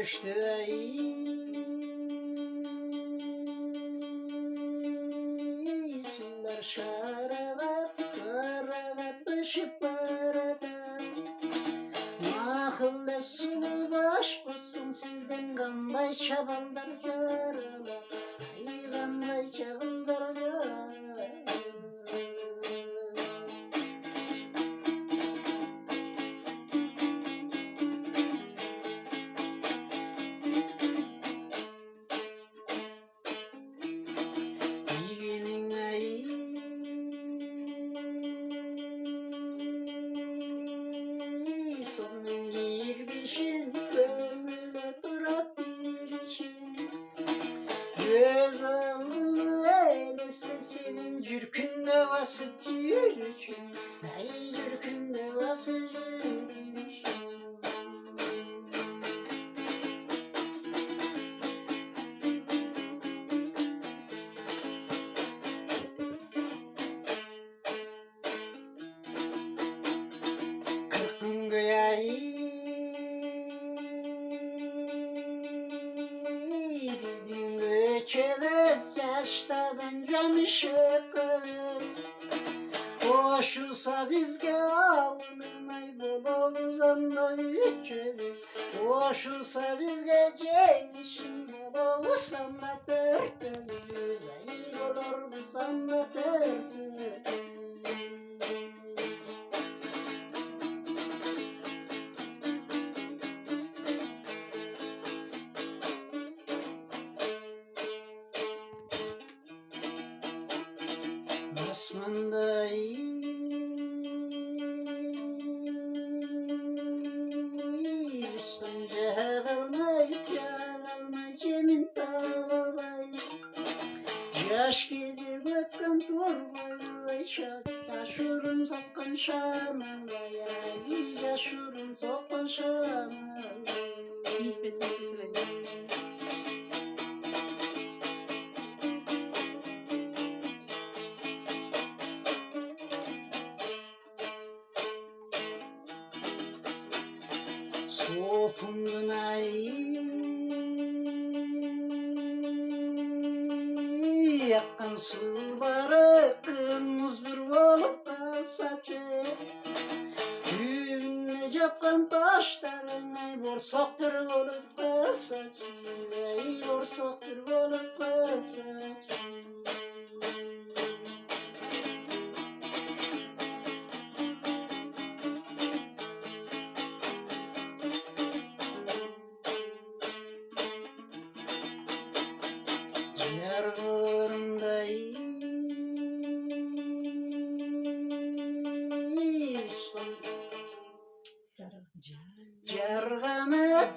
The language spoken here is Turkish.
düştü ey. Sular şarabat, karabatlaşıp barada. Mahılle sulu baş basın sizden kanday çaballar yaralar. Ay kanday çaballar yaralar. Sonun girmişin ömrüne bırak bir işin. Göz aldığını eylesle senin cürkünde basıp yürüyüşün. Ay cürkünde basıp yürüyüşün. Kırkın gıyayı bizim göçemez yaşlardan camışıkız. Koşulsa bizge avunay bolavuz anda üçümüz. Koşulsa bizge cenişin bolavuz anda dörtümüz. Ay olur bu anda dörtümüz. Osman'da Sonca kalmayız yağalma cemin dağılmayız. Yaş gezi bakkan torbayı yaşurun sakkan şamalaya. Yaşurun sakkan şamalaya. Hiç beter söyle. Soğukun ay yakkan suları kırmızı bir olup kalsaçı. Düğünle yapkan taşların ay borsak bir olup kalsaçı. Ay borsak bir olup kalsaçı. Yargırımda Jargana